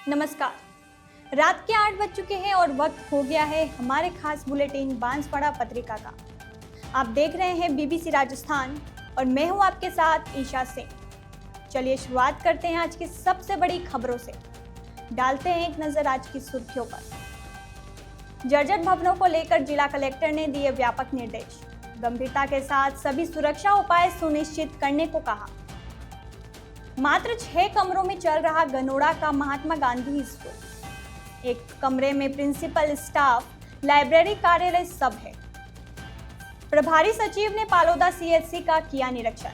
नमस्कार। रात के 8 बज चुके हैं और वक्त हो गया है हमारे खास बुलेटिन बांसवाड़ा पत्रिका का। आप देख रहे हैं बीबीसी राजस्थान और मैं हूं आपके साथ ईशा सिंह। चलिए शुरुआत करते हैं आज की सबसे बड़ी खबरों से। डालते हैं एक नजर आज की सुर्खियों पर। जर्जर भवनों को लेकर जिला कलेक्टर ने दिए व्यापक निर्देश। गंभीरता के साथ सभी सुरक्षा उपाय सुनिश्चित करने को कहा। मात्र 6 कमरों में चल रहा गनोड़ा का महात्मा गांधी स्कूल। एक कमरे में प्रिंसिपल, स्टाफ, लाइब्रेरी, कार्यालय सब है। प्रभारी सचिव ने पालोदा सीएचसी का किया निरीक्षण।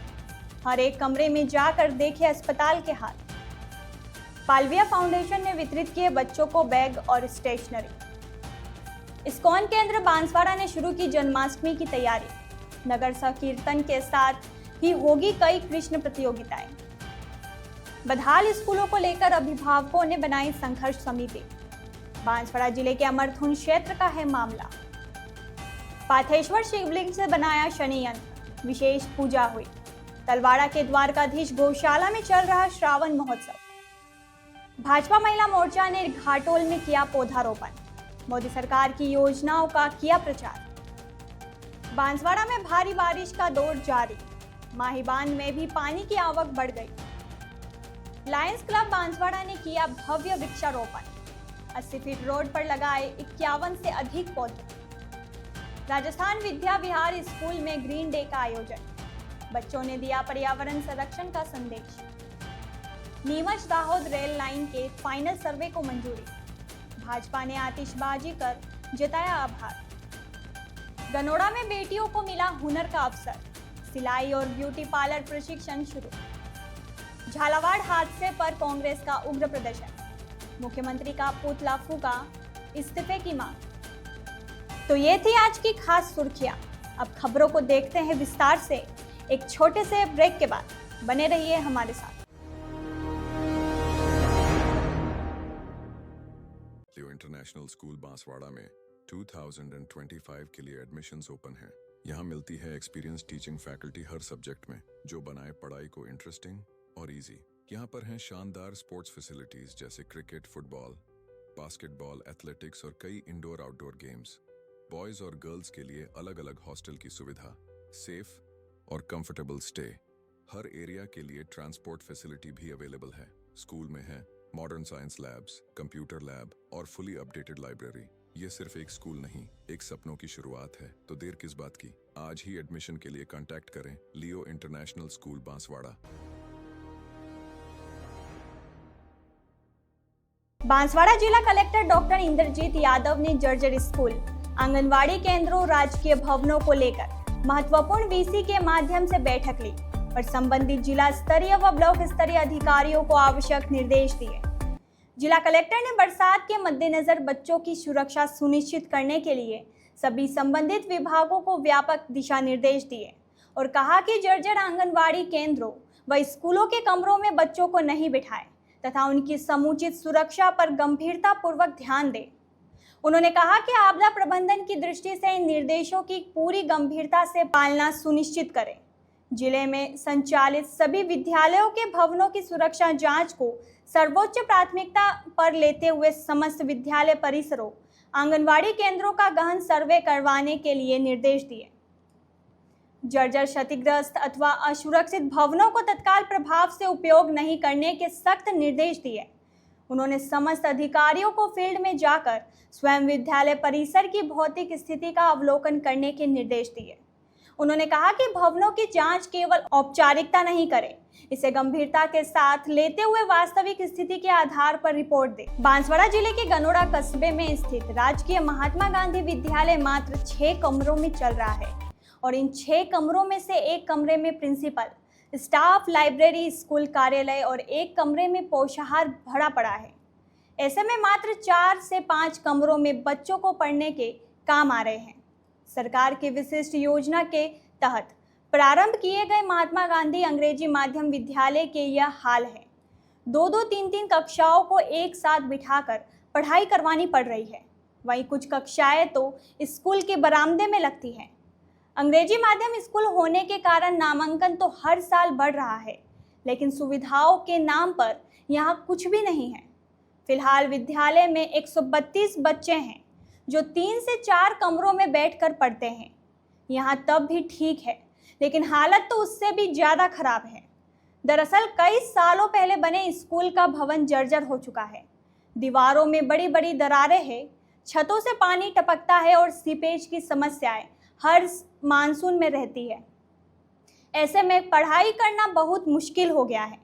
हर एक कमरे में जाकर देखे अस्पताल के हाल। पालविया फाउंडेशन ने वितरित किए बच्चों को बैग और स्टेशनरी। इस्कॉन केंद्र बांसवाड़ा ने शुरू की जन्माष्टमी की तैयारी। नगर संकीर्तन के साथ ही होगी कई कृष्ण प्रतियोगिताएं। बदहाल स्कूलों को लेकर अभिभावकों ने बनाई संघर्ष समिति। बांसवाड़ा जिले के अमरथुन क्षेत्र का है मामला। पाथेश्वर शिवलिंग से बनाया शनि यंत्र, विशेष पूजा हुई। तलवाड़ा के द्वारकाधीश गौशाला में चल रहा श्रावण महोत्सव। भाजपा महिला मोर्चा ने घाटोल में किया पौधारोपण। मोदी सरकार की योजनाओं का किया प्रचार। बांसवाड़ा में भारी बारिश का दौर जारी। माही बांध में भी पानी की आवक बढ़ गई। लायंस क्लब बांसवाड़ा ने किया भव्य वृक्षारोपण। 80 फीट रोड पर लगाए 51 से अधिक पौधे। राजस्थान विद्या विहार स्कूल में ग्रीन डे का आयोजन। बच्चों ने दिया पर्यावरण संरक्षण का संदेश। नीमच दाहोद रेल लाइन के फाइनल सर्वे को मंजूरी। भाजपा ने आतिशबाजी कर जताया आभार। गनोड़ा में बेटियों को मिला हुनर का अवसर। सिलाई और ब्यूटी पार्लर प्रशिक्षण शुरू। झालावाड़ हादसे पर कांग्रेस का उग्र प्रदर्शन। मुख्यमंत्री का पुतला फूंका, इस्तीफे की मांग। तो ये थी आज की खास सुर्खियां। अब खबरों को देखते हैं विस्तार से एक छोटे से ब्रेक के बाद। बने रहिए हमारे साथ। लियो इंटरनेशनल स्कूल बांसवाड़ा में 2025 के लिए एडमिशन्स ओपन हैं। यहाँ मिलती है एक्सपीरियंस टीचिंग फैकल्टी हर सब्जेक्ट में, जो बनाए पढ़ाई को इंटरेस्टिंग और इजी। यहाँ पर हैं शानदार स्पोर्ट्स फैसिलिटीज जैसे क्रिकेट, फुटबॉल, बास्केटबॉल, एथलेटिक्स और कई इंडोर आउटडोर गेम्स। बॉयज और गर्ल्स के लिए अलग अलग हॉस्टल की सुविधा, सेफ और कंफर्टेबल स्टे। हर एरिया के लिए ट्रांसपोर्ट फैसिलिटी भी अवेलेबल है। स्कूल में है modern science labs, computer lab और फुली अपडेटेड लाइब्रेरी। ये सिर्फ एक स्कूल नहीं, एक सपनों की शुरुआत है। तो देर किस बात की, आज ही एडमिशन के लिए कांटेक्ट करें लियो इंटरनेशनल स्कूल बांसवाड़ा। बांसवाड़ा जिला कलेक्टर डॉक्टर इंद्रजीत यादव ने जर्जर स्कूल, आंगनवाड़ी केंद्रों, राजकीय भवनों को लेकर महत्वपूर्ण वीसी के माध्यम से बैठक ली और संबंधित जिला स्तरीय व ब्लॉक स्तरीय अधिकारियों को आवश्यक निर्देश दिए। जिला कलेक्टर ने बरसात के मद्देनजर बच्चों की सुरक्षा सुनिश्चित करने के लिए सभी संबंधित विभागों को व्यापक दिशा निर्देश दिए और कहा कि जर्जर आंगनवाड़ी केंद्रों व स्कूलों के कमरों में बच्चों को नहीं बिठाएं तथा उनकी समुचित सुरक्षा पर गंभीरता पूर्वक ध्यान दें। उन्होंने कहा कि आपदा प्रबंधन की दृष्टि से इन निर्देशों की पूरी गंभीरता से पालना सुनिश्चित करें। जिले में संचालित सभी विद्यालयों के भवनों की सुरक्षा जांच को सर्वोच्च प्राथमिकता पर लेते हुए समस्त विद्यालय परिसरों, आंगनवाड़ी केंद्रों का गहन सर्वे करवाने के लिए निर्देश दिए। जर्जर क्षतिग्रस्त अथवा असुरक्षित भवनों को तत्काल प्रभाव से उपयोग नहीं करने के सख्त निर्देश दिए। उन्होंने समस्त अधिकारियों को फील्ड में जाकर स्वयं विद्यालय परिसर की भौतिक स्थिति का अवलोकन करने के निर्देश दिए। उन्होंने कहा कि भवनों की जांच केवल औपचारिकता नहीं करें, इसे गंभीरता के साथ लेते हुए वास्तविक स्थिति के आधार पर रिपोर्ट दें। बांसवाड़ा जिले के गनोड़ा कस्बे में स्थित राजकीय महात्मा गांधी विद्यालय मात्र 6 कमरों में चल रहा है और इन 6 कमरों में से एक कमरे में प्रिंसिपल, स्टाफ, लाइब्रेरी, स्कूल कार्यालय और एक कमरे में पोषाहार भरा पड़ा है। ऐसे में मात्र 4 से 5 कमरों में बच्चों को पढ़ने के काम आ रहे हैं। सरकार की विशिष्ट योजना के तहत प्रारंभ किए गए महात्मा गांधी अंग्रेजी माध्यम विद्यालय के यह हाल है। 2-2, 3-3 कक्षाओं को एक साथ बिठाकर पढ़ाई करवानी पड़ रही है। वहीं कुछ कक्षाएं तो स्कूल के बरामदे में लगती हैं। अंग्रेजी माध्यम स्कूल होने के कारण नामांकन तो हर साल बढ़ रहा है, लेकिन सुविधाओं के नाम पर यहाँ कुछ भी नहीं है। फिलहाल विद्यालय में 132 बच्चे हैं जो 3 से 4 कमरों में बैठकर पढ़ते हैं। यहाँ तब भी ठीक है, लेकिन हालत तो उससे भी ज़्यादा खराब है। दरअसल कई सालों पहले बने स्कूल का भवन जर्जर हो चुका है। दीवारों में बड़ी बड़ी दरारें हैं, छतों से पानी टपकता है और सीपेज की समस्याएं हर मानसून में रहती है। ऐसे में पढ़ाई करना बहुत मुश्किल हो गया है।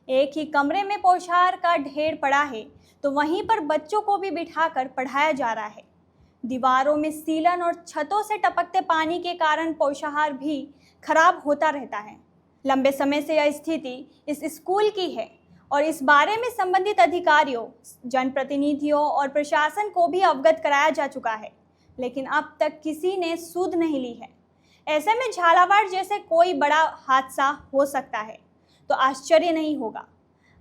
एक ही कमरे में पोशार का ढेर पड़ा है तो वहीं पर बच्चों को भी बिठाकर पढ़ाया जा रहा है। दीवारों में सीलन और छतों से टपकते पानी के कारण पोषाहार भी खराब होता रहता है। लंबे समय से यह स्थिति इस स्कूल की है और इस बारे में संबंधित अधिकारियों, जनप्रतिनिधियों और प्रशासन को भी अवगत कराया जा चुका है, लेकिन अब तक किसी ने सुध नहीं ली है। ऐसे में झालावाड़ जैसे कोई बड़ा हादसा हो सकता है तो आश्चर्य नहीं होगा।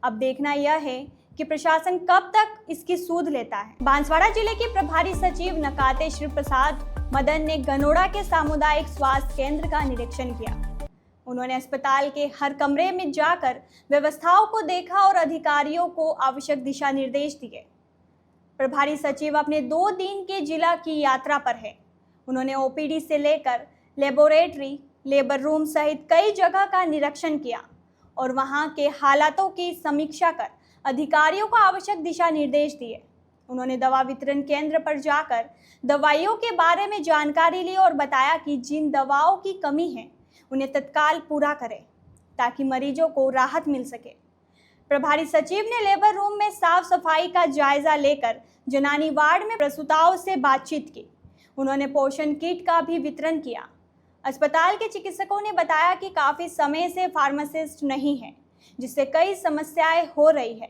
अब देखना यह है कि प्रशासन कब तक इसकी सूध लेता है। बांसवाड़ा जिले के प्रभारी सचिव नकाते श्री प्रसाद मदन ने गनोड़ा के सामुदायिक स्वास्थ्य केंद्र का निरीक्षण किया। उन्होंने अस्पताल के हर कमरे में जाकर व्यवस्थाओं को देखा और अधिकारियों को आवश्यक दिशा निर्देश दिए। प्रभारी सचिव अपने 2 दिन के जिला की यात्रा पर है। उन्होंने ओपीडी से लेकर लेबोरेटरी, लेबर रूम सहित कई जगह का निरीक्षण किया और वहां के हालातों की समीक्षा कर अधिकारियों को आवश्यक दिशा निर्देश दिए। उन्होंने दवा वितरण केंद्र पर जाकर दवाइयों के बारे में जानकारी ली और बताया कि जिन दवाओं की कमी है उन्हें तत्काल पूरा करें ताकि मरीजों को राहत मिल सके। प्रभारी सचिव ने लेबर रूम में साफ सफाई का जायजा लेकर जनानी वार्ड में प्रसूताओं से बातचीत की। उन्होंने पोषण किट का भी वितरण किया। अस्पताल के चिकित्सकों ने बताया कि काफ़ी समय से फार्मासिस्ट नहीं है, जिससे कई समस्याएं हो रही है।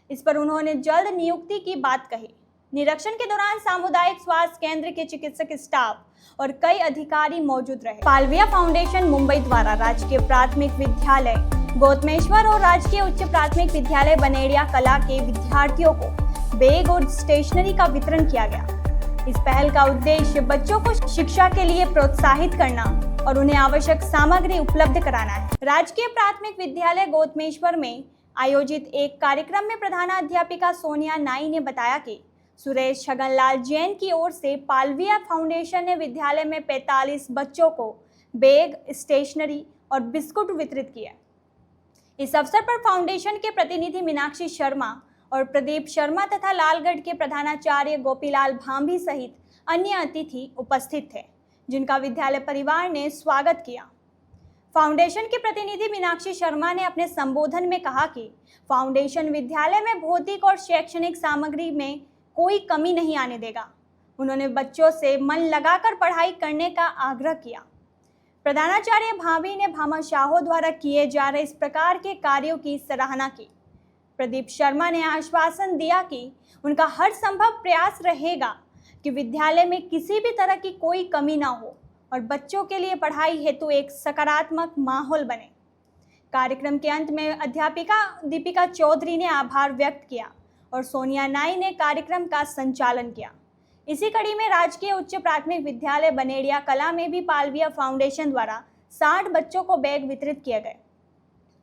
इस पर उन्होंने जल्द नियुक्ति की बात कही। निरीक्षण के दौरान सामुदायिक स्वास्थ्य केंद्र के चिकित्सक स्टाफ और कई अधिकारी मौजूद रहे। पालविया फाउंडेशन मुंबई द्वारा राजकीय प्राथमिक विद्यालय गौतमेश्वर और राजकीय उच्च प्राथमिक विद्यालय बनेड़िया कला के विद्यार्थियों को बैग और स्टेशनरी का वितरण किया गया। इस पहल का उद्देश्य बच्चों को शिक्षा के लिए प्रोत्साहित करना और उन्हें आवश्यक सामग्री उपलब्ध कराना है। राजकीय प्राथमिक विद्यालय गौतमेश्वर में आयोजित एक कार्यक्रम में प्रधानाध्यापिका सोनिया नाई ने बताया कि सुरेश छगनलाल जैन की ओर से पालविया फाउंडेशन ने विद्यालय में 45 बच्चों को बैग, स्टेशनरी और बिस्कुट वितरित किए। इस अवसर पर फाउंडेशन के प्रतिनिधि मीनाक्षी शर्मा और प्रदीप शर्मा तथा लालगढ़ के प्रधानाचार्य गोपीलाल भांभी सहित अन्य अतिथि उपस्थित थे, जिनका विद्यालय परिवार ने स्वागत किया। फाउंडेशन के प्रतिनिधि मीनाक्षी शर्मा ने अपने संबोधन में कहा कि फाउंडेशन विद्यालय में भौतिक और शैक्षणिक सामग्री में कोई कमी नहीं आने देगा। उन्होंने बच्चों से मन लगाकर पढ़ाई करने का आग्रह किया। प्रधानाचार्य भाभी ने भामाशाहों द्वारा किए जा रहे इस प्रकार के कार्यों की सराहना की। प्रदीप शर्मा ने आश्वासन दिया कि उनका हर संभव प्रयास रहेगा कि विद्यालय में किसी भी तरह की कोई कमी ना हो और बच्चों के लिए पढ़ाई हेतु एक सकारात्मक माहौल बने। कार्यक्रम के अंत में अध्यापिका दीपिका चौधरी ने आभार व्यक्त किया और सोनिया नाई ने कार्यक्रम का संचालन किया। इसी कड़ी में राजकीय उच्च प्राथमिक विद्यालय बनेड़िया कला में भी पालविया फाउंडेशन द्वारा 60 बच्चों को बैग वितरित किए गए।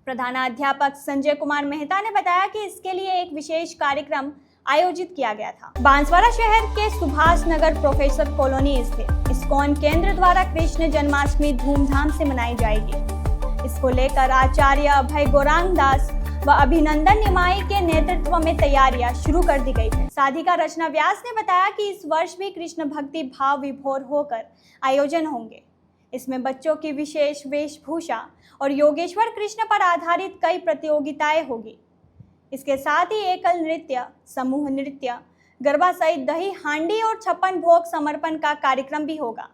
प्रधानाध्यापक संजय कुमार मेहता ने बताया कि इसके लिए एक विशेष कार्यक्रम आयोजित किया गया था। बांसवाड़ा शहर के सुभाष नगर प्रोफेसर कॉलोनी स्थित इस्कॉन केंद्र द्वारा कृष्ण जन्माष्टमी धूमधाम से मनाई जाएगी। इसको लेकर आचार्य अभय गौरांग दास व अभिनंदन निमाई के नेतृत्व में तैयारियां शुरू कर दी गई है। साधिका रचना व्यास ने बताया कि इस वर्ष भी कृष्ण भक्ति भाव विभोर होकर आयोजन होंगे। इसमें बच्चों की विशेष वेशभूषा और योगेश्वर कृष्ण पर आधारित कई प्रतियोगिताएं होगी। इसके साथ ही एकल नृत्य, समूह नृत्य, गरबा सहित दही हांडी और 56 भोग समर्पण का कार्यक्रम भी होगा।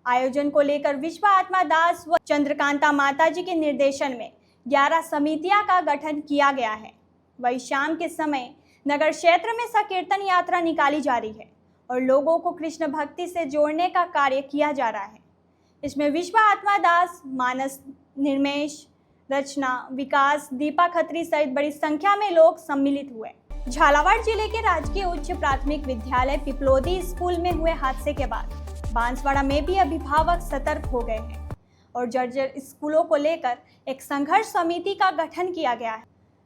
आयोजन को लेकर विश्व आत्मा दास व चंद्रकांता माताजी के निर्देशन में 11 समितियां का गठन किया गया है। वही शाम के समय नगर क्षेत्र में संकीर्तन यात्रा निकाली जा रही है और लोगों को कृष्ण भक्ति से जोड़ने का कार्य किया जा रहा है। इसमें विश्व आत्मा दास, मानस, निर्मेश, रचना, विकास, दीपा खत्री सहित बड़ी संख्या में लोग सम्मिलित हुए। झालावाड़ जिले के राजकीय उच्च प्राथमिक विद्यालय पिपलोदी स्कूल में हुए हादसे के बाद बांसवाड़ा में भी अभिभावक सतर्क हो गए हैं और जर्जर स्कूलों को लेकर एक संघर्ष समिति का गठन किया गया है।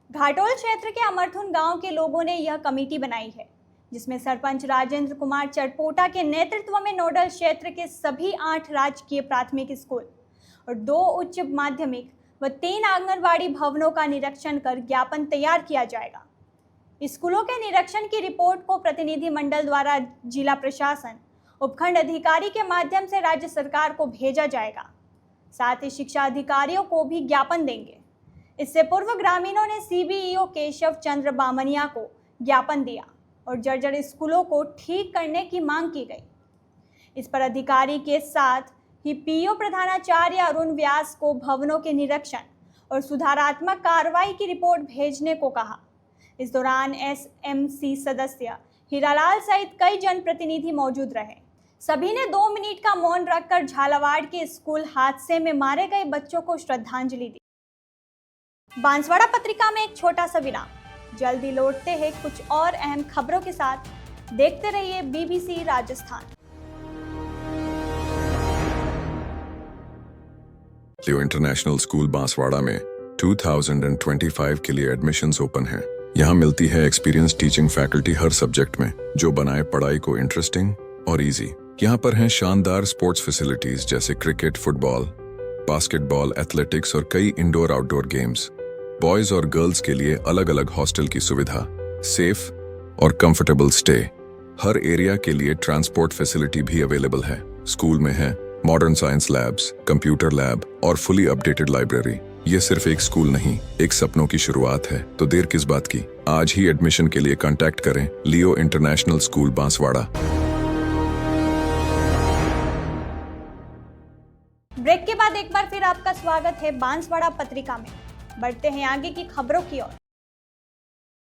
घाटोल क्षेत्र के अमरथुन गांव के लोगों ने यह कमेटी बनाई है, जिसमें सरपंच राजेंद्र कुमार चरपोटा के नेतृत्व में नोडल क्षेत्र के सभी 8 राजकीय प्राथमिक स्कूल और 2 उच्च माध्यमिक व 3 आंगनवाड़ी भवनों का निरीक्षण कर ज्ञापन तैयार किया जाएगा। स्कूलों के निरीक्षण की रिपोर्ट को प्रतिनिधि मंडल द्वारा जिला प्रशासन, उपखंड अधिकारी के माध्यम से राज्य सरकार को भेजा जाएगा। साथ ही शिक्षा अधिकारियों को भी ज्ञापन देंगे। इससे पूर्व ग्रामीणों ने सीबीईओ केशव चंद्र बामनिया को ज्ञापन दिया और जर्जर स्कूलों को ठीक करने की मांग की गई। इस पर अधिकारी के साथ ही पीओ प्रधानाचार्य अरुण व्यास को भवनों के निरीक्षण और सुधारात्मक कार्रवाई की रिपोर्ट भेजने को कहा। इस दौरान एसएमसी सदस्य हीरालाल सहित कई जनप्रतिनिधि मौजूद रहे। सभी ने 2 मिनट का मौन रखकर झालावाड़ के स्कूल हादसे में मारे गए बच्चों को श्रद्धांजलि दी। बांसवाड़ा पत्रिका में एक छोटा सा विराम। जल्दी लौटते हैं कुछ और अहम खबरों के साथ। देखते रहिए बीबीसी राजस्थान। लियो इंटरनेशनल स्कूल बांसवाड़ा में 2025 के लिए एडमिशन्स ओपन हैं। यहाँ मिलती है एक्सपीरियंस टीचिंग फैकल्टी हर सब्जेक्ट में, जो बनाए पढ़ाई को इंटरेस्टिंग और इजी। यहाँ पर हैं शानदार स्पोर्ट्स फैसिलिटीज जैसे क्रिकेट, फुटबॉल, बास्केटबॉल, एथलेटिक्स और कई इंडोर आउटडोर गेम्स। बॉयज और गर्ल्स के लिए अलग अलग हॉस्टल की सुविधा, सेफ और कंफर्टेबल स्टे। हर एरिया के लिए ट्रांसपोर्ट फैसिलिटी भी अवेलेबल है। स्कूल में है modern science labs, computer lab और फुली अपडेटेड लाइब्रेरी। ये सिर्फ एक स्कूल नहीं, एक सपनों की शुरुआत है। तो देर किस बात की, आज ही एडमिशन के लिए कांटेक्ट करें लियो इंटरनेशनल स्कूल बांसवाड़ा। ब्रेक के बाद एक बार फिर आपका स्वागत है बांसवाड़ा पत्रिका में। बढ़ते हैं आगे की खबरों की ओर।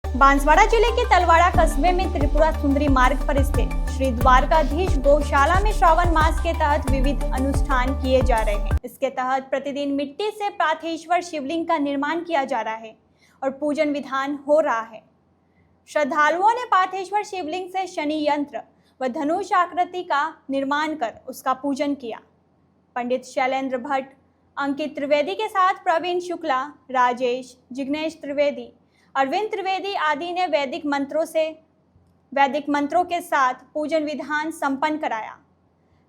बांसवाड़ा जिले के तलवाड़ा कस्बे में त्रिपुरा सुंदरी मार्ग पर स्थित श्री द्वारकाधीश गौशाला में श्रावण मास के तहत विविध अनुष्ठान किए जा रहे हैं। इसके तहत प्रतिदिन मिट्टी से पाथेश्वर शिवलिंग का निर्माण किया जा रहा है और पूजन विधान हो रहा है। श्रद्धालुओं ने पाथेश्वर शिवलिंग से शनि यंत्र व धनुष आकृति का निर्माण कर उसका पूजन किया। पंडित शैलेंद्र भट्ट, अंकित त्रिवेदी के साथ प्रवीण शुक्ला, राजेश, जिग्नेश त्रिवेदी, अरविंद त्रिवेदी आदि ने वैदिक मंत्रों के साथ पूजन विधान संपन्न कराया।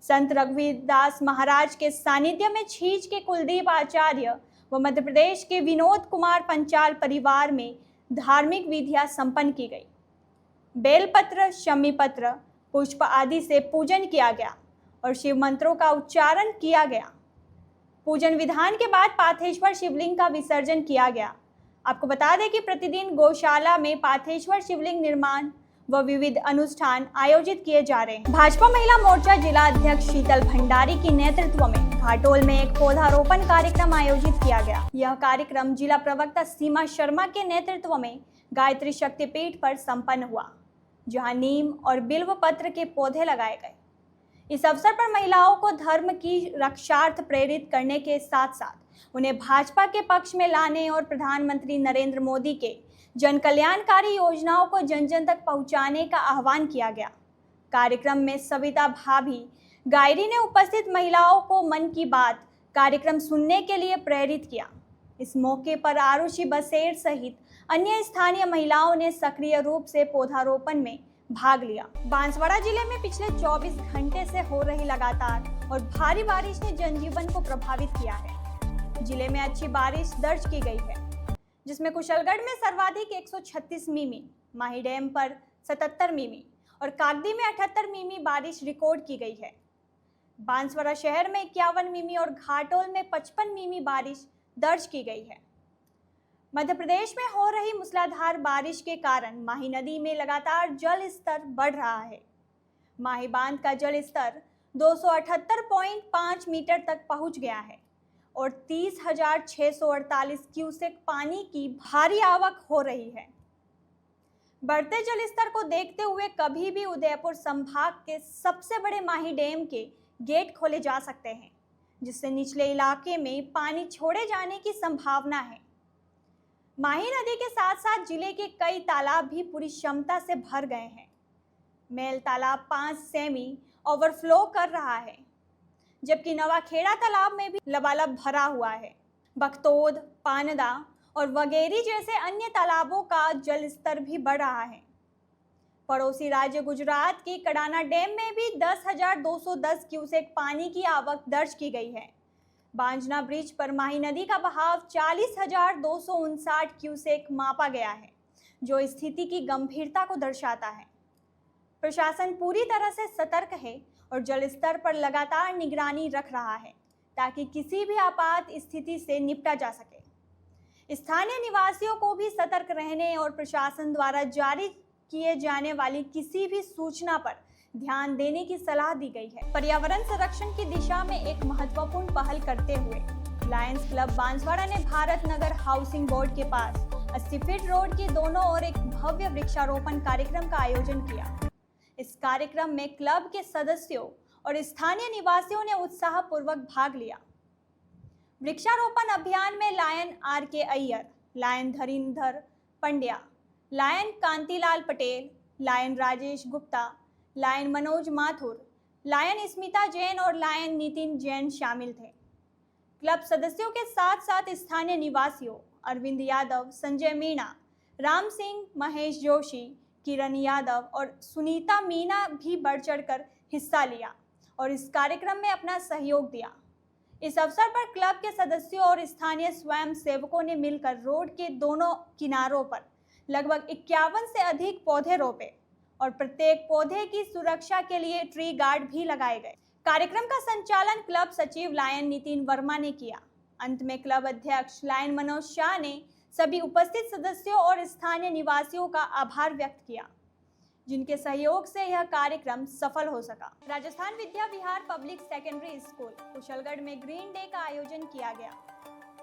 संत रघुवीरदास महाराज के सानिध्य में छींच के कुलदीप आचार्य व मध्य प्रदेश के विनोद कुमार पंचाल परिवार में धार्मिक विधियां संपन्न की गई। बेलपत्र, शमी पत्र, पुष्प आदि से पूजन किया गया और शिव मंत्रों का उच्चारण किया गया। पूजन विधान के बाद पाथेश्वर शिवलिंग का विसर्जन किया गया। आपको बता दें कि प्रतिदिन गौशाला में पाथेश्वर शिवलिंग निर्माण व विविध अनुष्ठान आयोजित किए जा रहे हैं। भाजपा महिला मोर्चा जिला अध्यक्ष शीतल भंडारी की नेतृत्व में घाटोल में एक पौधारोपण कार्यक्रम आयोजित किया गया। यह कार्यक्रम जिला प्रवक्ता सीमा शर्मा के नेतृत्व में गायत्री शक्तिपीठ पर संपन्न हुआ, जहां नीम और बिल्व पत्र के पौधे लगाए गए। इस अवसर पर महिलाओं को धर्म की रक्षार्थ प्रेरित करने के साथ साथ उन्हें भाजपा के पक्ष में लाने और प्रधानमंत्री नरेंद्र मोदी के जन कल्याणकारी योजनाओं को जन जन तक पहुंचाने का आह्वान किया गया। कार्यक्रम में सविता भाभी गायरी ने उपस्थित महिलाओं को मन की बात कार्यक्रम सुनने के लिए प्रेरित किया। इस मौके पर आरुषि बसेर सहित अन्य स्थानीय महिलाओं ने सक्रिय रूप से पौधारोपण में भाग लिया। बांसवाड़ा जिले में पिछले 24 घंटे से हो रही लगातार और भारी बारिश ने जनजीवन को प्रभावित किया है। जिले में अच्छी बारिश दर्ज की गई है, जिसमें कुशलगढ़ में सर्वाधिक 136 मिमी, माही डैम पर 77 मिमी और कागदी में 78 मिमी बारिश रिकॉर्ड की गई है। बांसवाड़ा शहर में 51 मिमी और घाटोल में 55 मिमी बारिश दर्ज की गई है। मध्य प्रदेश में हो रही मूसलाधार बारिश के कारण माही नदी में लगातार जल स्तर बढ़ रहा है। माही बांध का जल स्तर 278.5 मीटर तक पहुंच गया है और 30,648 क्यूसेक पानी की भारी आवक हो रही है। बढ़ते जल स्तर को देखते हुए कभी भी उदयपुर संभाग के सबसे बड़े माही डैम के गेट खोले जा सकते हैं, जिससे निचले इलाके में पानी छोड़े जाने की संभावना है। माही नदी के साथ साथ जिले के कई तालाब भी पूरी क्षमता से भर गए हैं। मेल तालाब 5 सेमी ओवरफ्लो कर रहा है, जबकि नवाखेड़ा तालाब में भी लबालब भरा हुआ है। बख्तौद, पानदा और वगेरी जैसे अन्य तालाबों का जल स्तर भी बढ़ रहा है। पड़ोसी राज्य गुजरात की कडाना डैम में भी 10,210 क्यूसेक पानी की आवक दर्ज की गई है। बांजना ब्रिज पर माही नदी का बहाव 40,259 क्यूसेक मापा गया है, जो स्थिति की गंभीरता को दर्शाता है। प्रशासन पूरी तरह से सतर्क है और जल स्तर पर लगातार निगरानी रख रहा है ताकि किसी भी आपात स्थिति से निपटा जा सके। स्थानीय निवासियों को भी सतर्क रहने और प्रशासन द्वारा जारी किए जाने वाली किसी भी सूचना पर ध्यान देने की सलाह दी गई है। पर्यावरण संरक्षण की दिशा में एक महत्वपूर्ण पहल करते हुए लायंस क्लब बांसवाड़ा ने भारत नगर हाउसिंग बोर्ड के पास 80 फीट रोड के दोनों ओर एक भव्य वृक्षारोपण कार्यक्रम का आयोजन किया। इस कार्यक्रम में क्लब के सदस्यों और स्थानीय निवासियों ने उत्साहपूर्वक भाग लिया। वृक्षारोपण अभियान में lion RK Iyer, lion Dharinder Pandya, lion Kantilal Patel, lion Rajesh Gupta, lion Manoj Mathur, lion Smita Jain और लायन नितिन जैन शामिल थे। क्लब सदस्यों के साथ साथ स्थानीय निवासियों अरविंद यादव, संजय मीणा, राम सिंह, महेश जोशी, किरण यादव और सुनीता मीना भी बढ़ चढ़कर हिस्सा लिया और इस कार्यक्रम में अपना सहयोग दिया। इस अवसर पर क्लब के सदस्यों और स्थानीय स्वयं सेवकों ने मिलकर रोड के दोनों किनारों पर लगभग 51 से अधिक पौधे रोपे और प्रत्येक पौधे की सुरक्षा के लिए ट्री गार्ड भी लगाए गए। कार्यक्रम का संचालन क्लब सचिव लायन नितिन वर्मा ने किया। अंत में क्लब अध्यक्ष लायन मनोज शाह ने सभी उपस्थित सदस्यों और स्थानीय निवासियों का आभार व्यक्त किया, जिनके सहयोग से यह कार्यक्रम सफल हो सका। Rajasthan Vidya Vihar public secondary school Kushalgarh में ग्रीन डे का आयोजन किया गया।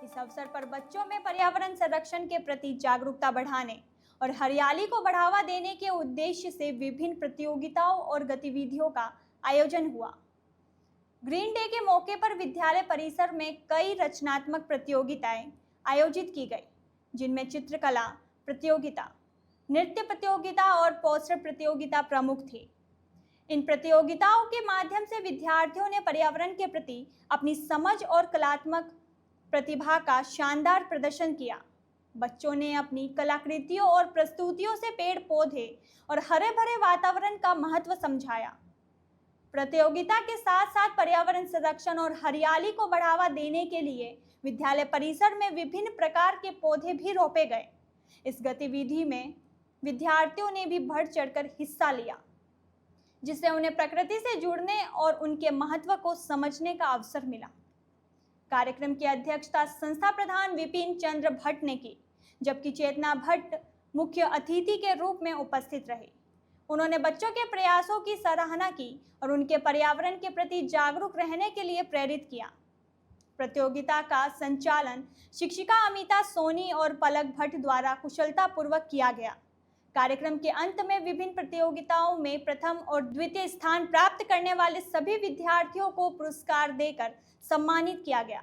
इस अवसर पर बच्चों में पर्यावरण संरक्षण के प्रति जागरूकता बढ़ाने और हरियाली को बढ़ावा देने के उद्देश्य से विभिन्न प्रतियोगिताओं और गतिविधियों का आयोजन हुआ। ग्रीन डे के मौके पर विद्यालय परिसर में कई रचनात्मक प्रतियोगिताएं आयोजित की गई, जिनमें चित्रकला प्रतियोगिता, नृत्य प्रतियोगिता और पोस्टर प्रतियोगिता प्रमुख थी। इन प्रतियोगिताओं के माध्यम से विद्यार्थियों ने पर्यावरण के प्रति अपनी समझ और कलात्मक प्रतिभा का शानदार प्रदर्शन किया। बच्चों ने अपनी कलाकृतियों और प्रस्तुतियों से पेड़ पौधे और हरे भरे वातावरण का महत्व समझाया। प्रतियोगिता के साथ साथ पर्यावरण संरक्षण और हरियाली को बढ़ावा देने के लिए विद्यालय परिसर में विभिन्न प्रकार के पौधे भी रोपे गए। इस गतिविधि में विद्यार्थियों ने भी बढ़ चढ़कर हिस्सा लिया, जिससे उन्हें प्रकृति से जुड़ने और उनके महत्व को समझने का अवसर मिला। कार्यक्रम की अध्यक्षता संस्था प्रधान विपिन चंद्र भट्ट ने की, जबकि चेतना भट्ट मुख्य अतिथि के रूप में उपस्थित रहे। उन्होंने बच्चों के प्रयासों की सराहना की और उनके पर्यावरण के प्रति जागरूक रहने के लिए प्रेरित किया। प्रतियोगिता का संचालन शिक्षिका अमिता सोनी और पलक भट्ट द्वारा कुशलतापूर्वक किया गया। कार्यक्रम के अंत में विभिन्न प्रतियोगिताओं में प्रथम और द्वितीय स्थान प्राप्त करने वाले सभी विद्यार्थियों को पुरस्कार देकर सम्मानित किया गया,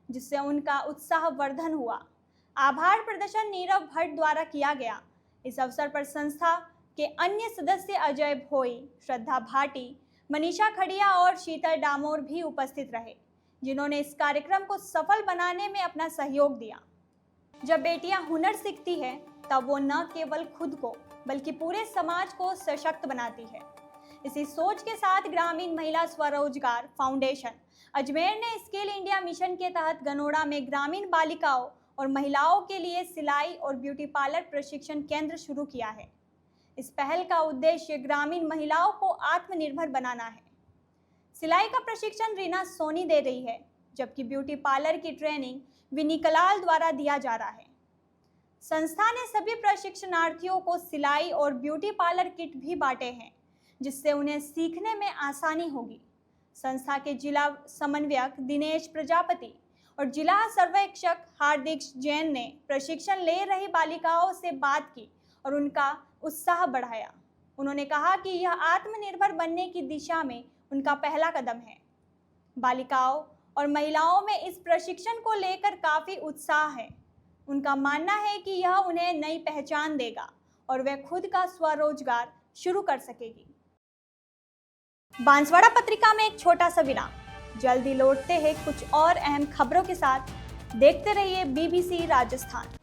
जिससे उनका उत्साहवर्धन हुआ। आभार प्रदर्शन नीरव भट्ट द्वारा किया गया। इस अवसर पर संस्था के अन्य सदस्य अजय भोई, श्रद्धा भाटी, मनीषा खड़िया और शीतल डामोर भी उपस्थित रहे, जिन्होंने इस कार्यक्रम को सफल बनाने में अपना सहयोग दिया। जब बेटियां हुनर सीखती है तब वो न केवल खुद को बल्कि पूरे समाज को सशक्त बनाती है। इसी सोच के साथ ग्रामीण महिला स्वरोजगार फाउंडेशन अजमेर ने स्किल इंडिया मिशन के तहत गनोड़ा में ग्रामीण बालिकाओं और महिलाओं के लिए सिलाई और ब्यूटी पार्लर प्रशिक्षण केंद्र शुरू किया है। इस पहल का उद्देश्य ग्रामीण महिलाओं को आत्मनिर्भर बनाना है। सिलाई का प्रशिक्षण रीना सोनी दे रही है, जबकि ब्यूटी पार्लर की ट्रेनिंग विनी कलाल द्वारा दिया जा रहा है। संस्था ने सभी प्रशिक्षणार्थियों को सिलाई और ब्यूटी पार्लर किट भी बांटे हैं, जिससे उन्हें सीखने में आसानी होगी। संस्था के जिला समन्वयक दिनेश प्रजापति और जिला सर्वेक्षक हार्दिक जैन ने प्रशिक्षण ले रही बालिकाओं से बात की और उनका उत्साह बढ़ाया। उन्होंने कहा कि यह आत्मनिर्भर बनने की दिशा में उनका पहला कदम है। बालिकाओं और महिलाओं में इस प्रशिक्षण को लेकर काफ़ी उत्साह है। उनका मानना है कि यह उन्हें नई पहचान देगा और वे खुद का स्वरोजगार शुरू कर सकेगी। बांसवाड़ा पत्रिका में एक छोटा सा विराम। जल्दी लौटते हैं कुछ और अहम खबरों के साथ। देखते रहिए BBC राजस्थान।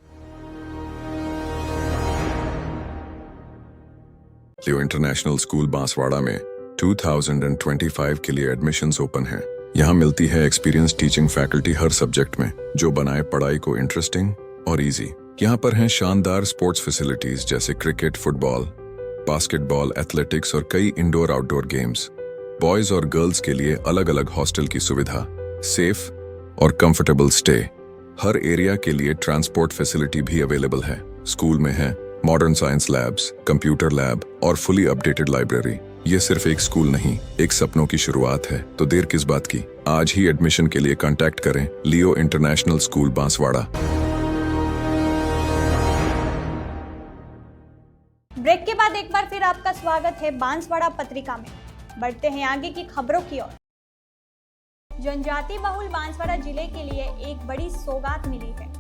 लियो इंटरनेशनल स्कूल बांसवाड़ा में 2025 के लिए एडमिशन्स ओपन हैं। यहाँ मिलती है एक्सपीरियंस टीचिंग फैकल्टी हर सब्जेक्ट में, जो बनाए पढ़ाई को इंटरेस्टिंग और इजी। यहाँ पर हैं शानदार स्पोर्ट्स फैसिलिटीज जैसे क्रिकेट, फुटबॉल, बास्केटबॉल, एथलेटिक्स और कई इंडोर आउटडोर गेम्स। बॉयज और गर्ल्स के लिए अलग अलग हॉस्टल की सुविधा, सेफ और कंफर्टेबल स्टे। हर एरिया के लिए ट्रांसपोर्ट फैसिलिटी भी अवेलेबल है। स्कूल में है modern science labs, computer lab और फुली अपडेटेड लाइब्रेरी। ये सिर्फ एक स्कूल नहीं, एक सपनों की शुरुआत है। तो देर किस बात की, आज ही एडमिशन के लिए कांटेक्ट करें लियो इंटरनेशनल स्कूल बांसवाड़ा। ब्रेक के बाद एक बार फिर आपका स्वागत है बांसवाड़ा पत्रिका में। बढ़ते हैं आगे की खबरों की ओर। जनजाति बहुल बांसवाड़ा जिले के लिए एक बड़ी सौगात मिली है।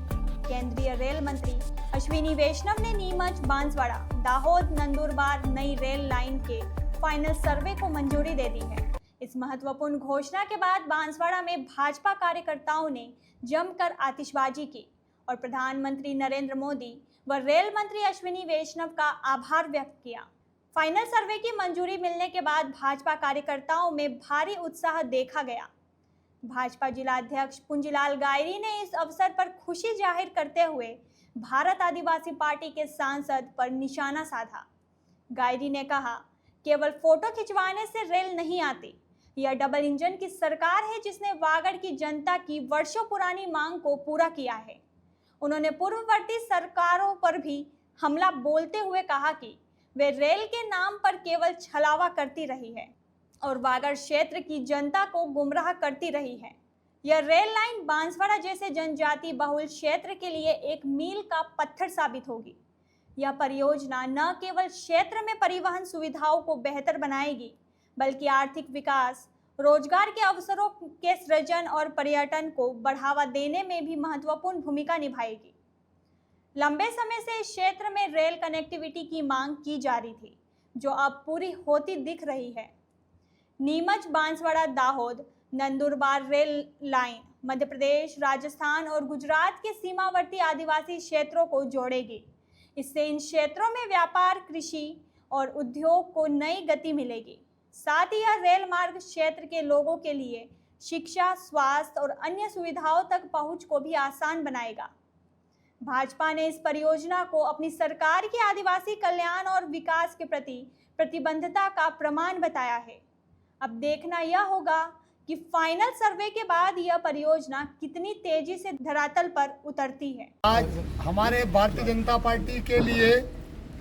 केंद्रीय रेल मंत्री अश्विनी वैष्णव ने नीमच, बांसवाड़ा, दाहोद, नंदुरबार नई रेल लाइन के फाइनल सर्वे को मंजूरी दे दी है। इस महत्वपूर्ण घोषणा के बाद बांसवाड़ा में भाजपा कार्यकर्ताओं ने जमकर आतिशबाजी की और प्रधानमंत्री नरेंद्र मोदी व रेल मंत्री अश्विनी वैष्णव का आभार व्यक्त किया। फाइनल सर्वे की मंजूरी मिलने के बाद भाजपा कार्यकर्ताओं में भारी उत्साह देखा गया। भाजपा जिलाध्यक्ष पुंजीलाल गायरी ने इस अवसर पर खुशी जाहिर करते हुए भारत आदिवासी पार्टी के सांसद पर निशाना साधा। गायरी ने कहा, केवल फोटो खिंचवाने से रेल नहीं आती। यह डबल इंजन की सरकार है जिसने वागड़ की जनता की वर्षों पुरानी मांग को पूरा किया है। उन्होंने पूर्ववर्ती सरकारों पर भी हमला बोलते हुए कहा कि वे रेल के नाम पर केवल छलावा करती रही है और वागड़ क्षेत्र की जनता को गुमराह करती रही है। यह रेल लाइन बांसवाड़ा जैसे जनजाति बहुल क्षेत्र के लिए एक मील का पत्थर साबित होगी। यह परियोजना न केवल क्षेत्र में परिवहन सुविधाओं को बेहतर बनाएगी, बल्कि आर्थिक विकास, रोजगार के अवसरों के सृजन और पर्यटन को बढ़ावा देने में भी महत्वपूर्ण भूमिका निभाएगी। लंबे समय से इस क्षेत्र में रेल कनेक्टिविटी की मांग की जा रही थी, जो अब पूरी होती दिख रही है। नीमच, बांसवाड़ा, दाहोद, नंदुरबार रेल लाइन मध्य प्रदेश, राजस्थान और गुजरात के सीमावर्ती आदिवासी क्षेत्रों को जोड़ेगी। इससे इन क्षेत्रों में व्यापार, कृषि और उद्योग को नई गति मिलेगी। साथ ही यह रेल मार्ग क्षेत्र के लोगों के लिए शिक्षा, स्वास्थ्य और अन्य सुविधाओं तक पहुंच को भी आसान बनाएगा। भाजपा ने इस परियोजना को अपनी सरकार की आदिवासी कल्याण और विकास के प्रति प्रतिबद्धता का प्रमाण बताया है। अब देखना यह होगा कि फाइनल सर्वे के बाद यह परियोजना कितनी तेजी से धरातल पर उतरती है। आज हमारे भारतीय जनता पार्टी के लिए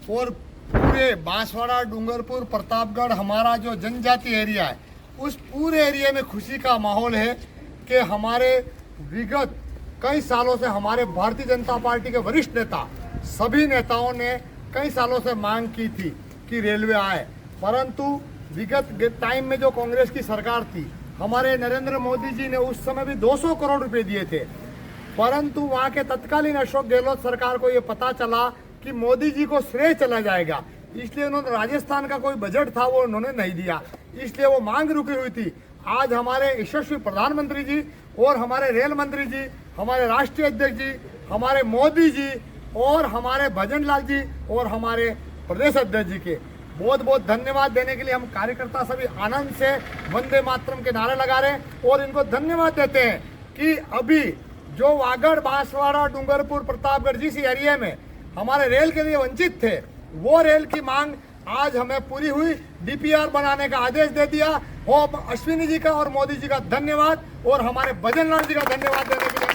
और पूरे बांसवाड़ा, डूंगरपुर, प्रतापगढ़ हमारा जो जनजाति एरिया है, उस पूरे एरिया में खुशी का माहौल है कि हमारे विगत कई सालों से हमारे भारतीय जनता पार्टी के वरिष्ठ नेता, सभी नेताओं ने कई सालों से मांग की थी कि रेलवे आए, परंतु विगत टाइम में जो कांग्रेस की सरकार थी, हमारे नरेंद्र मोदी जी ने उस समय भी 200 करोड़ रुपए दिए थे, परंतु वहाँ के तत्कालीन अशोक गहलोत सरकार को ये पता चला कि मोदी जी को श्रेय चला जाएगा, इसलिए उन्होंने राजस्थान का कोई बजट था वो उन्होंने नहीं दिया, इसलिए वो मांग रुकी हुई थी। आज हमारे यशस्वी प्रधानमंत्री जी और हमारे रेल मंत्री जी, हमारे राष्ट्रीय अध्यक्ष जी, हमारे मोदी जी और हमारे भजन लाल जी और हमारे प्रदेश अध्यक्ष जी के बहुत बहुत धन्यवाद देने के लिए हम कार्यकर्ता सभी आनंद से वंदे मातरम के नारे लगा रहे हैं और इनको धन्यवाद देते हैं कि अभी जो वागड़, बांसवाड़ा, डूंगरपुर, प्रतापगढ़ जिस एरिया में हमारे रेल के लिए वंचित थे, वो रेल की मांग आज हमें पूरी हुई। डीपीआर बनाने का आदेश दे दिया। वो अश्विनी जी का और मोदी जी का धन्यवाद और हमारे भजन लाल जी का धन्यवाद देने के लिए।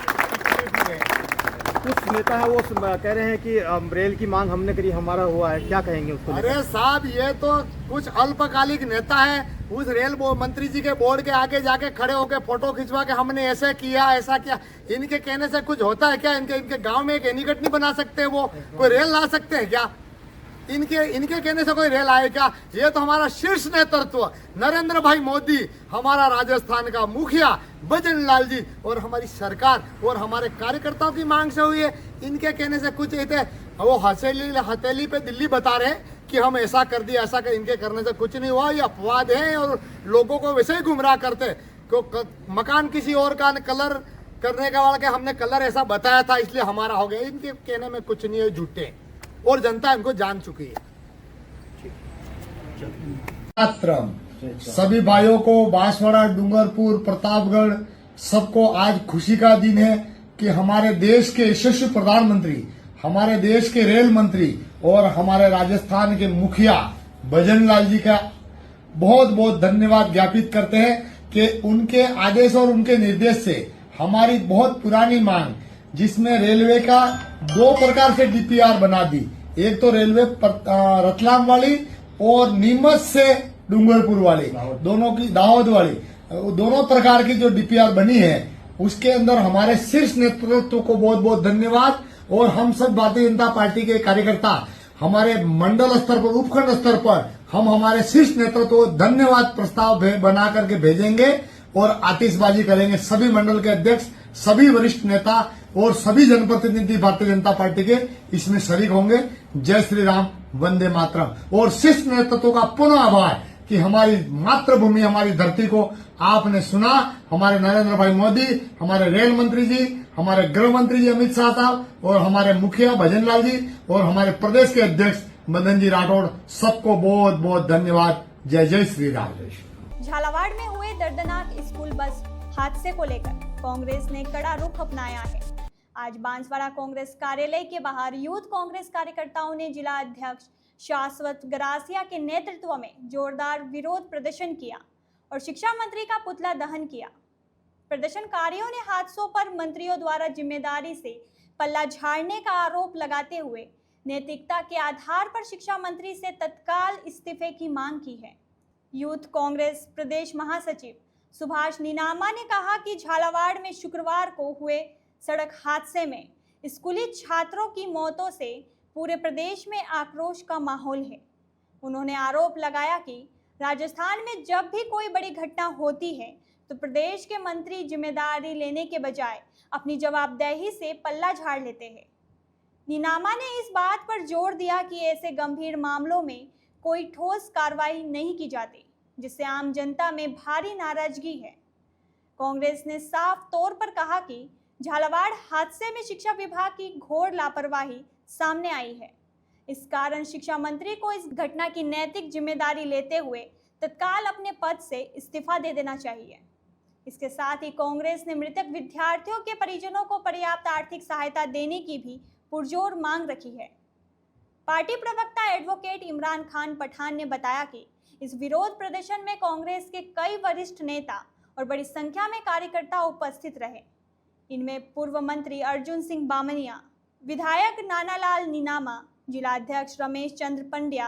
कुछ नेता है वो कह रहे हैं कि रेल की मांग हमने करी, हमारा हुआ है, क्या कहेंगे उसको? अरे साहब, ये तो कुछ अल्पकालिक नेता है। उस रेल मंत्री जी के बोर्ड के आगे जाके खड़े होकर फोटो खिंचवा के हमने ऐसे किया, ऐसा किया, इनके कहने से कुछ होता है क्या? इनके गांव में एक एनीकट नहीं बना सकते? वो कोई रेल ला सकते हैं क्या? इनके कहने से कोई रेल आए क्या? ये तो हमारा शीर्ष नेतृत्व नरेंद्र भाई मोदी, हमारा राजस्थान का मुखिया भजन लाल जी और हमारी सरकार और हमारे कार्यकर्ताओं की मांग से हुई है। इनके कहने से कुछ थे, वो हथेली पे दिल्ली बता रहे हैं कि हम ऐसा कर दिया, ऐसा कर, इनके करने से कुछ नहीं हुआ। ये अपवाद है और लोगों को वैसे ही गुमराह करते। मकान किसी और का कलर करने का वाला के हमने कलर ऐसा बताया था इसलिए हमारा हो गया। इनके कहने में कुछ नहीं है, झूठे, और जनता इनको जान चुकी है। मातरम। सभी भाइयों को बांसवाड़ा, डूंगरपुर, प्रतापगढ़ सबको आज खुशी का दिन है कि हमारे देश के यशस्वी प्रधानमंत्री, हमारे देश के रेल मंत्री और हमारे राजस्थान के मुखिया भजन लाल जी का बहुत बहुत धन्यवाद ज्ञापित करते हैं कि उनके आदेश और उनके निर्देश से हमारी बहुत पुरानी मांग, जिसमें रेलवे का 2 प्रकार से डीपीआर बना दी, एक तो रेलवे रतलाम वाली और नीमच से डूंगरपुर वाली, दोनों की दाहोद वाली, दोनों प्रकार की जो डीपीआर बनी है, उसके अंदर हमारे शीर्ष नेतृत्व को बहुत बहुत धन्यवाद। और हम सब भारतीय जनता पार्टी के कार्यकर्ता हमारे मंडल स्तर पर, उपखंड स्तर पर हम हमारे शीर्ष नेतृत्व को धन्यवाद प्रस्ताव बना करके भेजेंगे और आतिशबाजी करेंगे। सभी मंडल के अध्यक्ष, सभी वरिष्ठ नेता और सभी जनप्रतिनिधि भारतीय जनता पार्टी के इसमें शरीक होंगे। जय श्री राम, वंदे मातरम। और शीर्ष नेतृत्व का पुनः आभार कि हमारी मातृभूमि, हमारी धरती को आपने सुना। हमारे नरेंद्र भाई मोदी, हमारे रेल मंत्री जी, हमारे गृह मंत्री जी अमित शाह साहब और हमारे मुखिया भजन लाल जी और हमारे प्रदेश के अध्यक्ष मदन जी राठौड़, सबको बहुत बहुत धन्यवाद। जय जय श्री राम। झालावाड़ में हुए दर्दनाक स्कूल बस हादसे को लेकर कांग्रेस ने कड़ा रुख अपनाया है। आज बांसवाड़ा कांग्रेस कार्यालय के बाहर यूथ कांग्रेस कार्यकर्ताओं ने जिला अध्यक्ष शाश्वत गरासिया के नेतृत्व में जोरदार विरोध प्रदर्शन किया और शिक्षा मंत्री का पुतला दहन किया। प्रदर्शनकारियों ने हादसों पर मंत्रियों द्वारा जिम्मेदारी से पल्ला झाड़ने का आरोप लगाते हुए नैतिकता के आधार पर शिक्षा मंत्री से तत्काल इस्तीफे की मांग की है। यूथ कांग्रेस प्रदेश महासचिव सुभाष नीनामा ने कहा कि झालावाड़ में शुक्रवार को हुए सड़क हादसे में स्कूली छात्रों की मौतों से पूरे प्रदेश में आक्रोश का माहौल है। उन्होंने आरोप लगाया कि राजस्थान में जब भी कोई बड़ी घटना होती है तो प्रदेश के मंत्री जिम्मेदारी लेने के बजाय अपनी जवाबदेही से पल्ला झाड़ लेते हैं। नीनामा ने इस बात पर जोर दिया कि ऐसे गंभीर मामलों में कोई ठोस कार्रवाई नहीं की जाती, जिससे आम जनता में भारी नाराजगी है। कांग्रेस ने साफ तौर पर कहा कि झालावाड़ हादसे में शिक्षा विभाग की घोर लापरवाही सामने आई है। इस कारण शिक्षा मंत्री को इस घटना की नैतिक जिम्मेदारी लेते हुए तत्काल अपने पद से इस्तीफा दे देना चाहिए। इसके साथ ही कांग्रेस ने मृतक विद्यार्थियों के परिजनों को पर्याप्त आर्थिक सहायता देने की भी पुरजोर मांग रखी है। पार्टी प्रवक्ता एडवोकेट इमरान खान पठान ने बताया कि इस विरोध प्रदर्शन में कांग्रेस के कई वरिष्ठ नेता और बड़ी संख्या में कार्यकर्ता उपस्थित रहे। इनमें पूर्व मंत्री अर्जुन सिंह बामनिया, विधायक नानालाल नीनामा, जिला अध्यक्ष रमेश चंद्र पंड्या,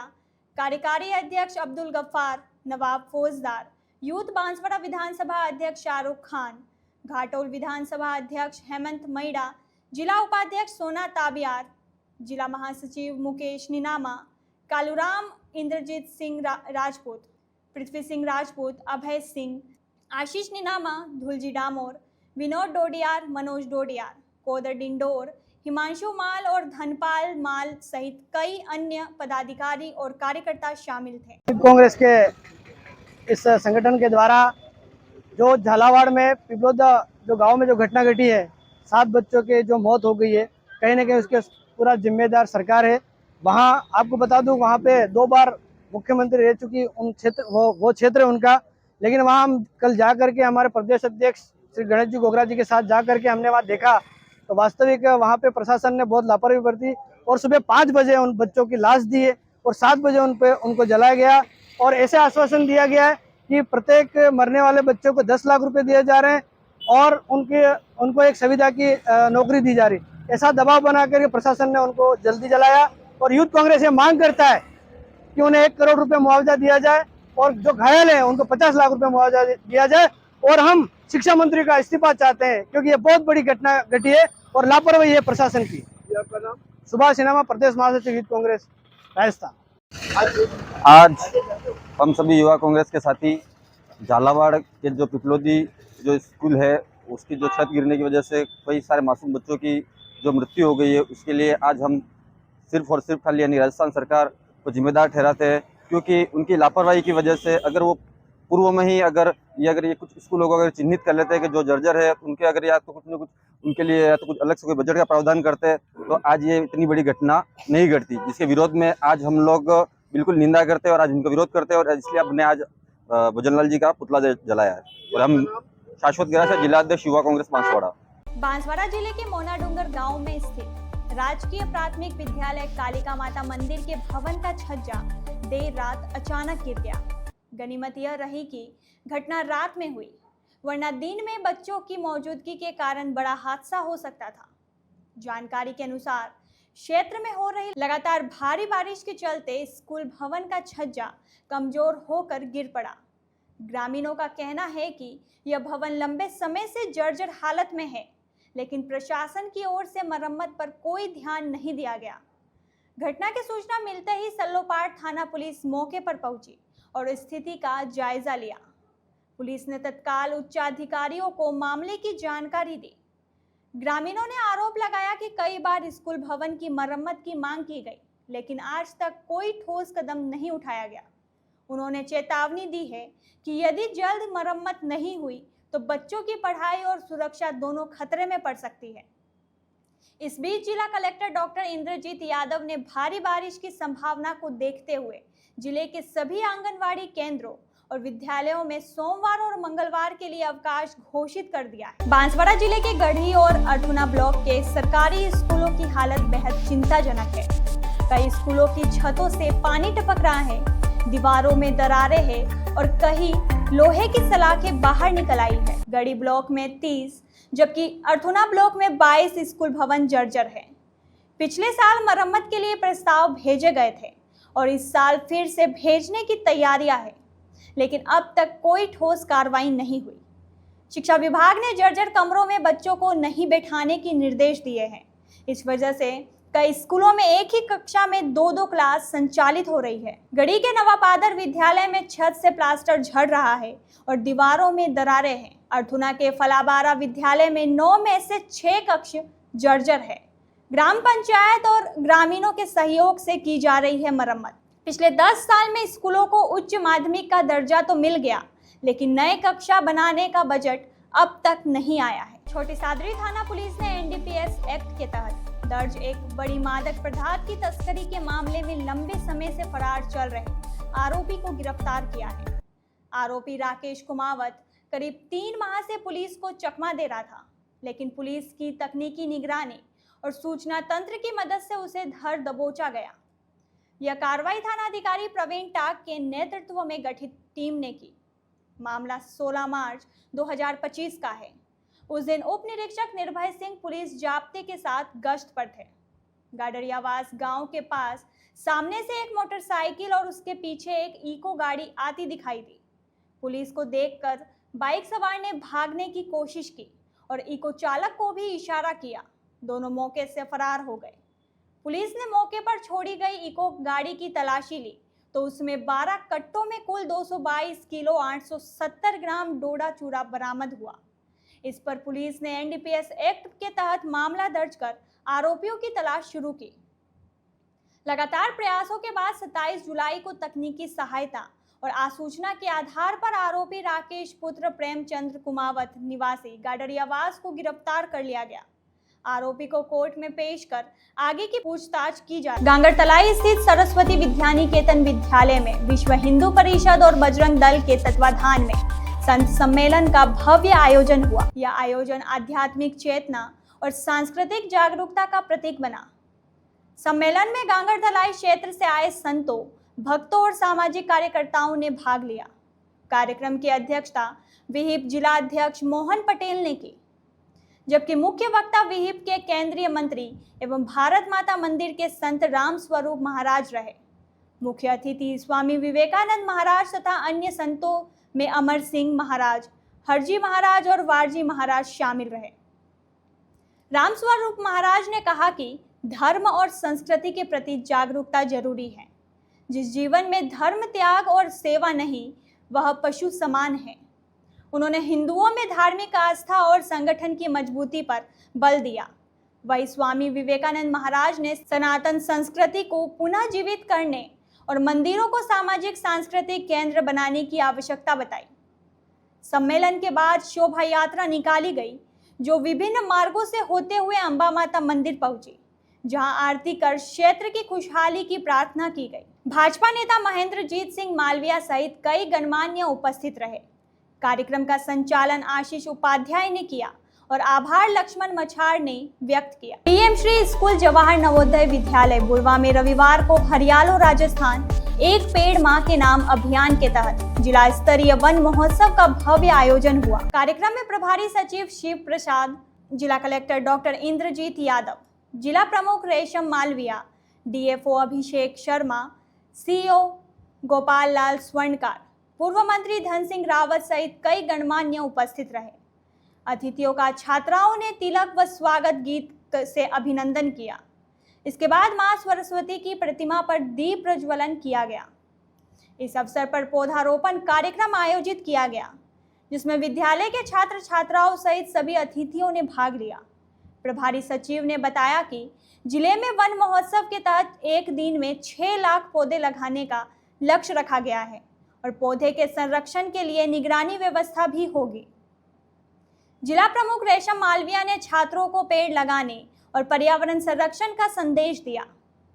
कार्यकारी अध्यक्ष अब्दुल गफ्फार, नवाब फौजदार, यूथ बांसवाड़ा विधानसभा अध्यक्ष शाहरुख खान, घाटोल विधानसभा अध्यक्ष हेमंत मैड़ा, जिला उपाध्यक्ष सोना ताबियार, जिला महासचिव मुकेश नीनामा, कालूराम इंद्रजीत सिंह राजपूत, पृथ्वी सिंह राजपूत, अभय सिंह, आशीष नीनामा, धुलजी डामोर, विनोद डोडियार, मनोज डोडियार, कोदर डिंडोर, हिमांशु माल और धनपाल माल सहित कई अन्य पदाधिकारी और कार्यकर्ता शामिल थे। कांग्रेस के इस संगठन के द्वारा जो झालावाड़ में पिपलोदा जो गांव में जो घटना घटी है, 7 बच्चों के जो मौत हो गई है, कहीं ना कहीं उसके पूरा जिम्मेदार सरकार है। वहां आपको बता दूं, वहां पे 2 बार मुख्यमंत्री रह चुकी उन क्षेत्र वो क्षेत्र है उनका, लेकिन वहां हम कल जा करके हमारे प्रदेश अध्यक्ष श्री गणेश जी गोगरा जी के साथ जा करके हमने वहाँ देखा तो वास्तविक वहाँ पे प्रशासन ने बहुत लापरवाही बरती और सुबह 5 बजे उन बच्चों की लाश दी है और 7 बजे उनको जलाया गया और ऐसे आश्वासन दिया गया है कि प्रत्येक मरने वाले बच्चों को 10 लाख रुपए दिए जा रहे हैं और उनको एक संविदा की नौकरी दी जा रही। ऐसा दबाव बना करके प्रशासन ने उनको जल्दी जलाया और यूथ कांग्रेस ये मांग करता है कि उन्हें 1 करोड़ रुपए मुआवजा दिया जाए और जो घायल है उनको 50 लाख रुपए मुआवजा दिया जाए। और हम शिक्षा मंत्री का इस्तीफा चाहते हैं क्योंकि ये बहुत बड़ी घटना घटी है और लापरवाही है प्रशासन की। आपका नाम? सुभाष नीनामा, प्रदेश महासचिव यूथ कांग्रेस राजस्थान। आज हम सभी युवा कांग्रेस के साथी झालावाड़ के जो पिपलोदी जो स्कूल है उसकी जो छत गिरने की वजह से कई सारे मासूम बच्चों की जो मृत्यु हो गई है, उसके लिए आज हम सिर्फ और सिर्फ खाली यानी राजस्थान सरकार को जिम्मेदार ठहराते हैं, क्योंकि उनकी लापरवाही की वजह से अगर वो पूर्व में ही अगर ये कुछ स्कूलों को अगर चिन्हित कर लेते हैं कि जो जर्जर है उनके अगर या तो कुछ न कुछ उनके लिए या तो कुछ अलग से कोई बजट का प्रावधान करते हैं तो आज ये इतनी बड़ी घटना नहीं घटती, जिसके विरोध में आज हम लोग बिल्कुल निंदा करते हैं और आज उनका विरोध करते हैं, और इसलिए हमने आज भजनलाल जी का पुतला जलाया है। और हम शाश्वत गिरा से जिला अध्यक्ष युवा कांग्रेस बांसवाड़ा। बांसवाड़ा जिले के मोनाडुंगर गांव में स्थित राजकीय प्राथमिक विद्यालय कालिका माता मंदिर के भवन का छज्जा देर रात अचानक गिर गया। गनीमत यह रही कि घटना रात में हुई, वरना दिन में बच्चों की मौजूदगी के कारण बड़ा हादसा हो सकता था। जानकारी के अनुसार क्षेत्र में हो रही लगातार भारी बारिश के चलते स्कूल भवन का छज्जा कमजोर होकर गिर पड़ा। ग्रामीणों का कहना है कि यह भवन लंबे समय से जर्जर हालत में है, लेकिन प्रशासन की ओर से मरम्मत पर कोई ध्यान नहीं दिया गया। घटना की सूचना मिलते ही सल्लोपाड़ थाना पुलिस मौके पर पहुंची और स्थिति का जायजा लिया। पुलिस ने तत्काल उच्चाधिकारियों को मामले की जानकारी दी। ग्रामीणों ने आरोप लगाया कि कई बार स्कूल भवन की मरम्मत की मांग की गई, लेकिन आज तक कोई ठोस कदम नहीं उठाया गया। उन्होंने चेतावनी दी है कि यदि जल्द मरम्मत नहीं हुई तो बच्चों की पढ़ाई और सुरक्षा दोनों खतरे में पड़ सकती है। इस बीच जिला कलेक्टर डॉक्टर इंद्रजीत यादव ने भारी बारिश की संभावना को देखते हुए जिले के सभी आंगनवाड़ी केंद्रों और विद्यालयों में सोमवार और मंगलवार के लिए अवकाश घोषित कर दिया है। बांसवाड़ा जिले के गढ़ी और अठुना ब्लॉक के सरकारी स्कूलों की हालत बेहद चिंताजनक है। कई स्कूलों की छतों से पानी टपक रहा है, दीवारों में दरारें हैं और कहीं लोहे की सलाखें बाहर निकल आई है। गढ़ी ब्लॉक में 30 जबकि अठुना ब्लॉक में 22 स्कूल भवन जर्जर है। पिछले साल मरम्मत के लिए प्रस्ताव भेजे गए थे और इस साल फिर से भेजने की तैयारियां है, लेकिन अब तक कोई ठोस कार्रवाई नहीं हुई। शिक्षा विभाग ने जर्जर कमरों में बच्चों को नहीं बैठाने की निर्देश दिए हैं। इस वजह से कई स्कूलों में एक ही कक्षा में 2-2 क्लास संचालित हो रही है। गढ़ी के नवापादर विद्यालय में छत से प्लास्टर झड़ रहा है और दीवारों में दरारें हैं। अठुना के फलाबारा विद्यालय में 9 में से 6 कक्ष जर्जर है। ग्राम पंचायत और ग्रामीणों के सहयोग से की जा रही है मरम्मत। पिछले 10 साल में स्कूलों को उच्च माध्यमिक का दर्जा तो मिल गया, लेकिन नए कक्षा बनाने का बजट अब तक नहीं आया है। छोटी सादरी थाना पुलिस ने एनडीपीएस एक्ट के तहत दर्ज एक बड़ी मादक पदार्थ की तस्करी के मामले में लंबे समय से फरार चल रहे आरोपी को गिरफ्तार किया है। आरोपी राकेश कुमावत करीब 3 माह से पुलिस को चकमा दे रहा था, लेकिन पुलिस की तकनीकी निगरानी और सूचना तंत्र की मदद से उसे धर दबोचा गया। यह कार्रवाई थानाधिकारी प्रवीण टाक के नेतृत्व में गठित टीम ने की। मामला 16 मार्च 2025 का है। उस दिन उप निरीक्षक निर्भय सिंह पुलिस जाब्ते के साथ गश्त पर थे। गाडरियावास गांव के पास सामने से एक मोटरसाइकिल और उसके पीछे एक इको गाड़ी आती दिखाई दी। पुलिस को देखकर बाइक सवार ने भागने की कोशिश की और इको चालक को भी इशारा किया। दोनों मौके से फरार हो गए। पुलिस ने मौके पर छोड़ी गई इको गाड़ी की तलाशी ली तो उसमें 12 कट्टों में कुल 222 किलो 870 ग्राम डोडा चूरा बरामद हुआ। इस पर पुलिस ने एनडीपीएस एक्ट के तहत मामला दर्ज कर आरोपियों की तलाश शुरू की। लगातार प्रयासों के बाद 27 जुलाई को तकनीकी सहायता और आसूचना के आधार पर आरोपी राकेश पुत्र प्रेमचंद्र कुमावत निवासी गाडरियावास को गिरफ्तार कर लिया गया। आरोपी को कोर्ट में पेश कर आगे की पूछताछ की जा रही है। गांगड़तलाई स्थित सरस्वती विद्यानिकेतन विद्यालय में विश्व हिंदू परिषद और बजरंग दल के तत्वाधान में संत सम्मेलन का भव्य आयोजन हुआ। यह आयोजन आध्यात्मिक चेतना और सांस्कृतिक जागरूकता का प्रतीक बना। सम्मेलन में गांगड़तलाई क्षेत्र से आए संतों, भक्तों और सामाजिक कार्यकर्ताओं ने भाग लिया। कार्यक्रम की अध्यक्षता विहिप जिला अध्यक्ष मोहन पटेल ने की, जबकि मुख्य वक्ता विहिप के केंद्रीय मंत्री एवं भारत माता मंदिर के संत राम स्वरूप महाराज रहे। मुख्य अतिथि स्वामी विवेकानंद महाराज तथा अन्य संतों में अमर सिंह महाराज, हरजी महाराज और वारजी महाराज शामिल रहे। राम स्वरूप महाराज ने कहा कि धर्म और संस्कृति के प्रति जागरूकता जरूरी है। जिस जीवन में धर्म त्याग और सेवा नहीं, वह पशु समान है। उन्होंने हिंदुओं में धार्मिक आस्था और संगठन की मजबूती पर बल दिया। वही स्वामी विवेकानंद महाराज ने सनातन संस्कृति को पुनः जीवित करने और मंदिरों को सामाजिक सांस्कृतिक केंद्र बनाने की आवश्यकता बताई। सम्मेलन के बाद शोभा यात्रा निकाली गई, जो विभिन्न मार्गों से होते हुए अंबा माता मंदिर पहुंची, जहां आरती कर क्षेत्र की खुशहाली की प्रार्थना की गई। भाजपा नेता महेंद्रजीत सिंह मालविया सहित कई गणमान्य उपस्थित रहे। कार्यक्रम का संचालन आशीष उपाध्याय ने किया और आभार लक्ष्मण मछाड़ ने व्यक्त किया। पीएम श्री स्कूल जवाहर नवोदय विद्यालय बुरवा में रविवार को हरियालो राजस्थान एक पेड़ मां के नाम अभियान के तहत जिला स्तरीय वन महोत्सव का भव्य आयोजन हुआ। कार्यक्रम में प्रभारी सचिव शिव प्रसाद, जिला कलेक्टर डॉक्टर इंद्रजीत यादव, जिला प्रमुख रेशम मालविया, डीएफओ अभिषेक शर्मा, सीईओ गोपाल लाल स्वर्णकार, पूर्व मंत्री धन सिंह रावत सहित कई गणमान्य उपस्थित रहे। अतिथियों का छात्राओं ने तिलक व स्वागत गीत से अभिनंदन किया। इसके बाद मां सरस्वती की प्रतिमा पर दीप प्रज्वलन किया गया। इस अवसर पर पौधारोपण कार्यक्रम आयोजित किया गया, जिसमें विद्यालय के छात्र छात्राओं सहित सभी अतिथियों ने भाग लिया। प्रभारी सचिव ने बताया कि जिले में वन महोत्सव के तहत एक दिन में 6 लाख पौधे लगाने का लक्ष्य रखा गया है और पौधे के संरक्षण के लिए निगरानी व्यवस्था भी होगी। जिला प्रमुख रेशम मालविया ने छात्रों को पेड़ लगाने और पर्यावरण संरक्षण का संदेश दिया।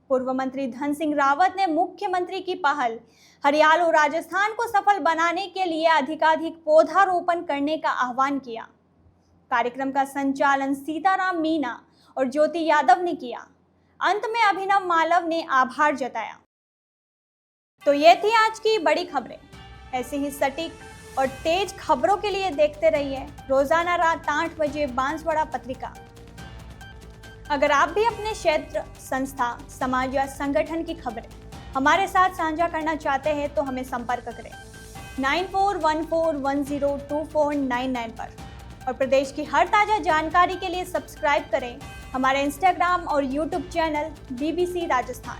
पूर्व मंत्री धन सिंह रावत ने मुख्यमंत्री की पहल हरियालो राजस्थान को सफल बनाने के लिए अधिकाधिक पौधारोपण करने का आह्वान किया। कार्यक्रम का संचालन सीताराम मीना और ज्योति यादव ने किया। अंत में अभिनव मालव ने आभार जताया। तो ये थी आज की बड़ी खबरें। ऐसे ही सटीक और तेज खबरों के लिए देखते रहिए रोजाना रात 8 बजे बांसवाड़ा पत्रिका। अगर आप भी अपने क्षेत्र, संस्था, समाज या संगठन की खबरें हमारे साथ साझा करना चाहते हैं तो हमें संपर्क करें 9414102499 पर। और प्रदेश की हर ताजा जानकारी के लिए सब्सक्राइब करें हमारे इंस्टाग्राम और यूट्यूब चैनल BBC राजस्थान।